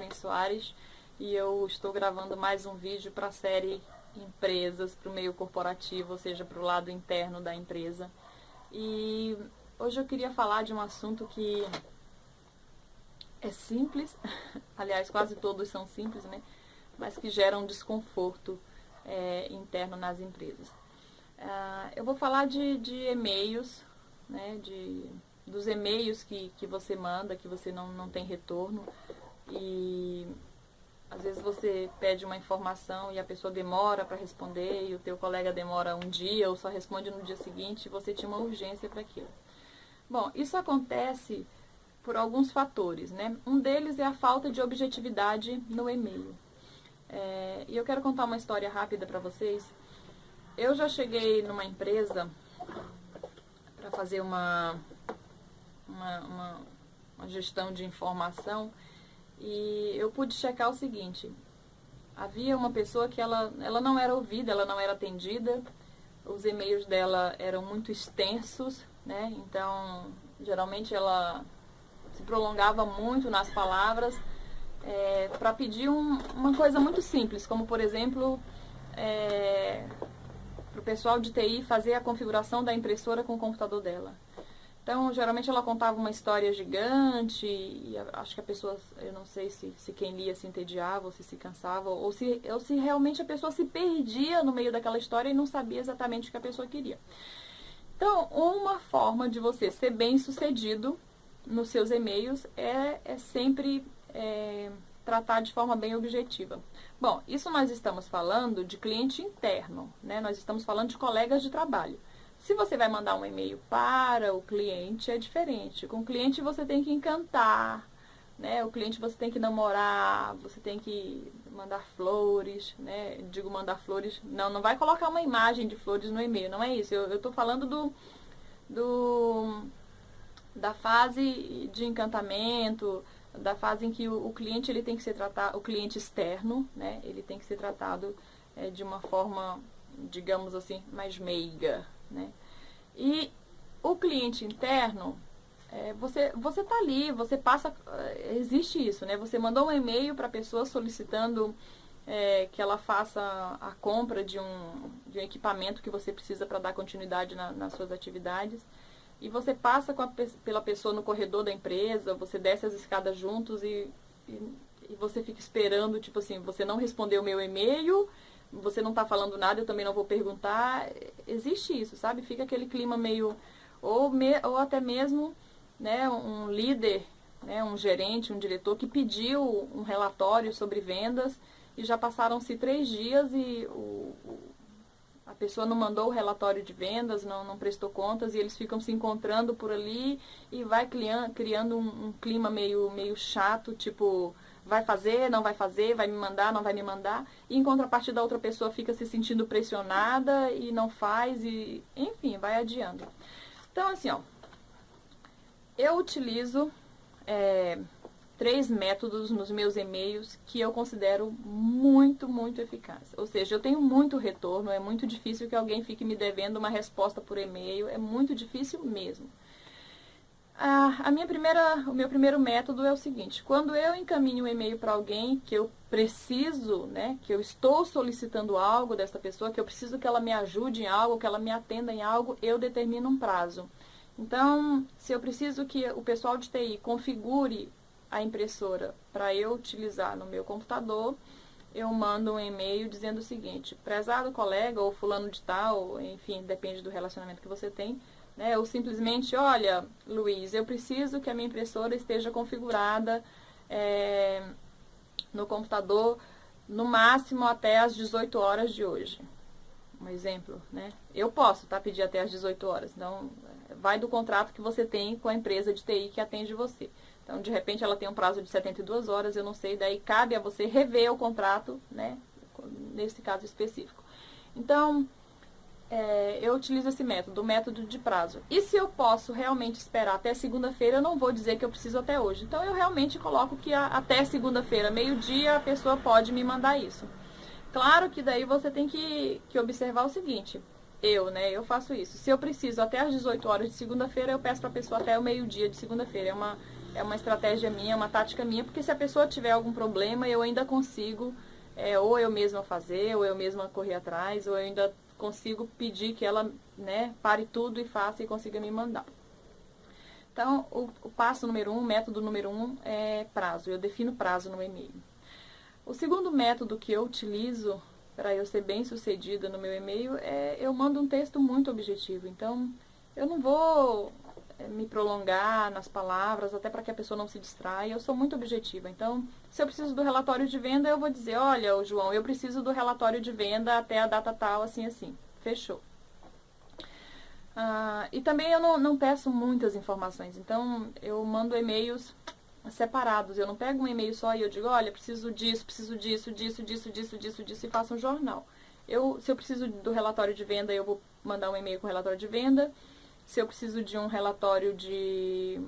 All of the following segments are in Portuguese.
Karen Soares e eu estou gravando mais um vídeo para a série Empresas, para o meio corporativo, ou seja, para o lado interno da empresa. E hoje eu queria falar de um assunto que é simples, aliás, quase todos são simples, né? Mas que geram desconforto interno nas empresas. Eu vou falar de e-mails, né? Dos e-mails que você manda, que você não tem retorno. E às vezes você pede uma informação e a pessoa demora para responder e o teu colega demora um dia ou só responde no dia seguinte e você tinha uma urgência para aquilo. Bom, isso acontece por alguns fatores, né? Um deles é a falta de objetividade no e-mail. E eu quero contar uma história rápida para vocês. Eu já cheguei numa empresa para fazer uma gestão de informação e eu pude checar o seguinte: havia uma pessoa que ela não era ouvida, ela não era atendida, os e-mails dela eram muito extensos, né? Então, geralmente ela se prolongava muito nas palavras para pedir uma coisa muito simples, como por exemplo, para o pessoal de TI fazer a configuração da impressora com o computador dela. Então, geralmente ela contava uma história gigante e acho que a pessoa, eu não sei se quem lia se entediava ou se cansava, ou se realmente a pessoa se perdia no meio daquela história e não sabia exatamente o que a pessoa queria. Então, uma forma de você ser bem sucedido nos seus e-mails é sempre tratar de forma bem objetiva. Bom, isso nós estamos falando de cliente interno, né? Nós estamos falando de colegas de trabalho. Se você vai mandar um e-mail para o cliente, é diferente. Com o cliente você tem que encantar, né? O cliente você tem que namorar, você tem que mandar flores, né? Digo mandar flores, não vai colocar uma imagem de flores no e-mail, não é isso. Eu estou falando da fase de encantamento, da fase em que o cliente ele tem que ser tratado, o cliente externo, né? Ele tem que ser tratado de uma forma, digamos assim, mais meiga, né? E o cliente interno, você tá ali, você passa, existe isso, né? Você mandou um e-mail para a pessoa solicitando que ela faça a compra de um equipamento que você precisa para dar continuidade nas suas atividades. E você passa pela pessoa no corredor da empresa, você desce as escadas juntos e você fica esperando, tipo assim, você não respondeu o meu e-mail, você não está falando nada, eu também não vou perguntar. Existe isso, sabe? Fica aquele clima meio... Ou até mesmo, né, um líder, né, um gerente, um diretor que pediu um relatório sobre vendas e já passaram-se 3 dias e a pessoa não mandou o relatório de vendas, não prestou contas e eles ficam se encontrando por ali e vai criando um clima meio chato, tipo... vai fazer, não vai fazer, vai me mandar, não vai me mandar. E em contrapartida a outra pessoa fica se sentindo pressionada e não faz, e enfim, vai adiando. Então, assim, ó, eu utilizo 3 métodos nos meus e-mails que eu considero muito, muito eficazes. Ou seja, eu tenho muito retorno, é muito difícil que alguém fique me devendo uma resposta por e-mail, é muito difícil mesmo. O meu primeiro método é o seguinte: quando eu encaminho um e-mail para alguém que eu preciso, né, que eu estou solicitando algo dessa pessoa, que eu preciso que ela me ajude em algo, que ela me atenda em algo, eu determino um prazo. Então, se eu preciso que o pessoal de TI configure a impressora para eu utilizar no meu computador, eu mando um e-mail dizendo o seguinte: prezado colega ou fulano de tal, enfim, depende do relacionamento que você tem, né? Ou simplesmente, olha, Luiz, eu preciso que a minha impressora esteja configurada no computador no máximo até às 18 horas de hoje. Um exemplo, né? Eu posso, tá, pedir até às 18 horas. Então, vai do contrato que você tem com a empresa de TI que atende você. Então, de repente, ela tem um prazo de 72 horas, eu não sei, daí cabe a você rever o contrato, né? Nesse caso específico. Então, eu utilizo esse método, o método de prazo. E se eu posso realmente esperar até segunda-feira, eu não vou dizer que eu preciso até hoje. Então, eu realmente coloco que até segunda-feira, meio-dia, a pessoa pode me mandar isso. Claro que daí você tem que observar o seguinte: eu faço isso. Se eu preciso até às 18 horas de segunda-feira, eu peço para a pessoa até o meio-dia de segunda-feira. é uma estratégia minha, uma tática minha, porque se a pessoa tiver algum problema, eu ainda consigo, ou eu mesma fazer, ou eu mesma correr atrás, ou eu ainda consigo pedir que ela, né, pare tudo e faça e consiga me mandar. Então, o passo número 1, o método número 1 é prazo. Eu defino prazo no e-mail. O segundo método que eu utilizo para eu ser bem sucedida no meu e-mail é eu mando um texto muito objetivo. Então, eu não vou me prolongar nas palavras, até para que a pessoa não se distraia. Eu sou muito objetiva. Então, se eu preciso do relatório de venda, eu vou dizer, olha, João, eu preciso do relatório de venda até a data tal, assim, assim. Fechou. E também eu não peço muitas informações, então eu mando e-mails separados. Eu não pego um e-mail só e eu digo, olha, preciso disso, disso e faço um jornal. Se eu preciso do relatório de venda, eu vou mandar um e-mail com o relatório de venda. Se eu preciso de um relatório de,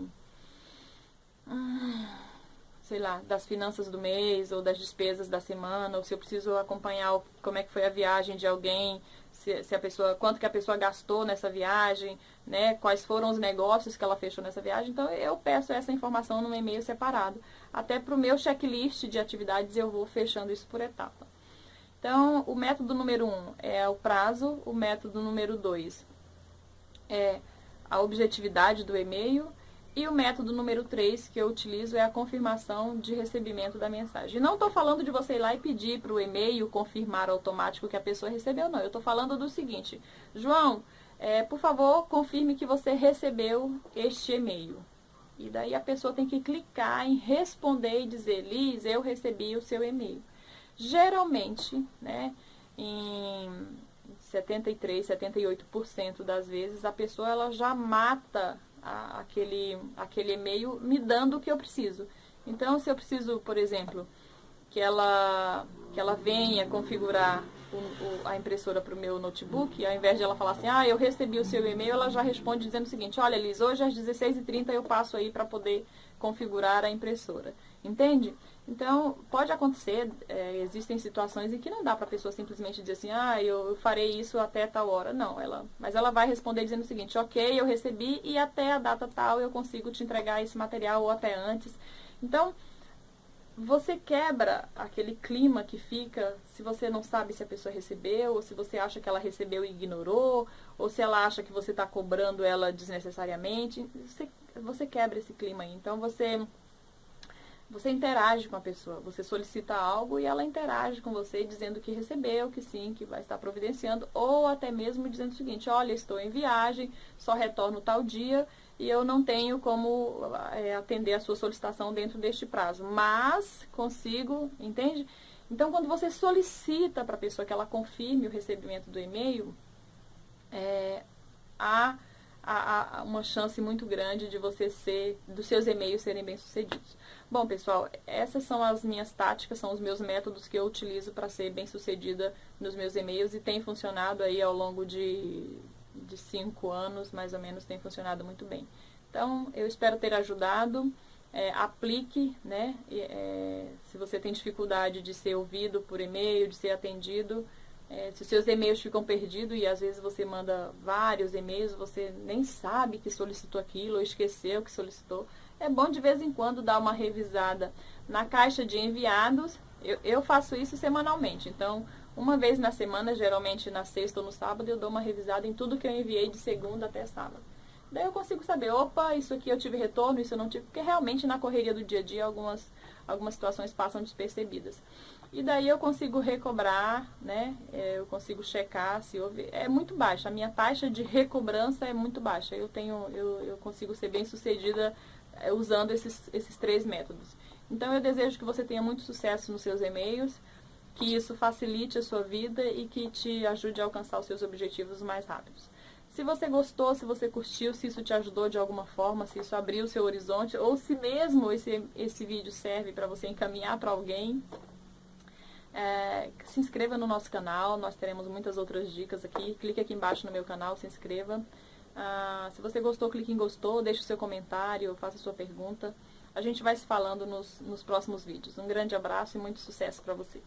sei lá, das finanças do mês ou das despesas da semana, ou se eu preciso acompanhar como é que foi a viagem de alguém, se a pessoa, quanto que a pessoa gastou nessa viagem, né, quais foram os negócios que ela fechou nessa viagem. Então, eu peço essa informação num e-mail separado. Até para o meu checklist de atividades, eu vou fechando isso por etapa. Então, o método número 1 é o prazo, o método número 2 é a objetividade do e-mail, e o método número 3 que eu utilizo é a confirmação de recebimento da mensagem. E não estou falando de você ir lá e pedir para o e-mail confirmar automático que a pessoa recebeu, não. Eu estou falando do seguinte, João, por favor, confirme que você recebeu este e-mail. E daí a pessoa tem que clicar em responder e dizer, Liz, eu recebi o seu e-mail. Geralmente, né, em 73, 78% das vezes, a pessoa ela já mata aquele e-mail me dando o que eu preciso. Então, se eu preciso, por exemplo, que ela venha configurar a impressora para o meu notebook, ao invés de ela falar assim, eu recebi o seu e-mail, ela já responde dizendo o seguinte, olha, Liz, hoje às 16h30 eu passo aí para poder configurar a impressora. Entende? Então, pode acontecer, existem situações em que não dá para a pessoa simplesmente dizer assim, eu farei isso até tal hora. Não, mas ela vai responder dizendo o seguinte, ok, eu recebi e até a data tal eu consigo te entregar esse material ou até antes. Então, você quebra aquele clima que fica se você não sabe se a pessoa recebeu, ou se você acha que ela recebeu e ignorou, ou se ela acha que você está cobrando ela desnecessariamente. Você quebra esse clima aí. Então, você interage com a pessoa, você solicita algo e ela interage com você dizendo que recebeu, que sim, que vai estar providenciando, ou até mesmo dizendo o seguinte, olha, estou em viagem, só retorno tal dia e eu não tenho como atender a sua solicitação dentro deste prazo, mas consigo, entende? Então, quando você solicita para a pessoa que ela confirme o recebimento do e-mail, há uma chance muito grande de dos seus e-mails serem bem-sucedidos. Bom, pessoal, essas são as minhas táticas, são os meus métodos que eu utilizo para ser bem-sucedida nos meus e-mails e tem funcionado aí ao longo de 5 anos, mais ou menos, tem funcionado muito bem. Então, eu espero ter ajudado. Aplique, né? Se você tem dificuldade de ser ouvido por e-mail, de ser atendido, se os seus e-mails ficam perdidos e às vezes você manda vários e-mails, você nem sabe que solicitou aquilo ou esqueceu que solicitou, é bom de vez em quando dar uma revisada na caixa de enviados. Eu faço isso semanalmente, então uma vez na semana, geralmente na sexta ou no sábado, eu dou uma revisada em tudo que eu enviei de segunda até sábado. Daí eu consigo saber, opa, isso aqui eu tive retorno, isso eu não tive, porque realmente na correria do dia a dia algumas situações passam despercebidas. E daí eu consigo recobrar, né? Eu consigo checar se houve. É muito baixa. A minha taxa de recobrança é muito baixa. Eu consigo ser bem sucedida usando esses 3 métodos. Então eu desejo que você tenha muito sucesso nos seus e-mails, que isso facilite a sua vida e que te ajude a alcançar os seus objetivos mais rápidos. Se você gostou, se você curtiu, se isso te ajudou de alguma forma, se isso abriu o seu horizonte, ou se mesmo esse vídeo serve para você encaminhar para alguém, se inscreva no nosso canal, nós teremos muitas outras dicas aqui. Clique aqui embaixo no meu canal, se inscreva. Se você gostou, clique em gostou, deixe o seu comentário, faça a sua pergunta. A gente vai se falando nos próximos vídeos. Um grande abraço e muito sucesso para você.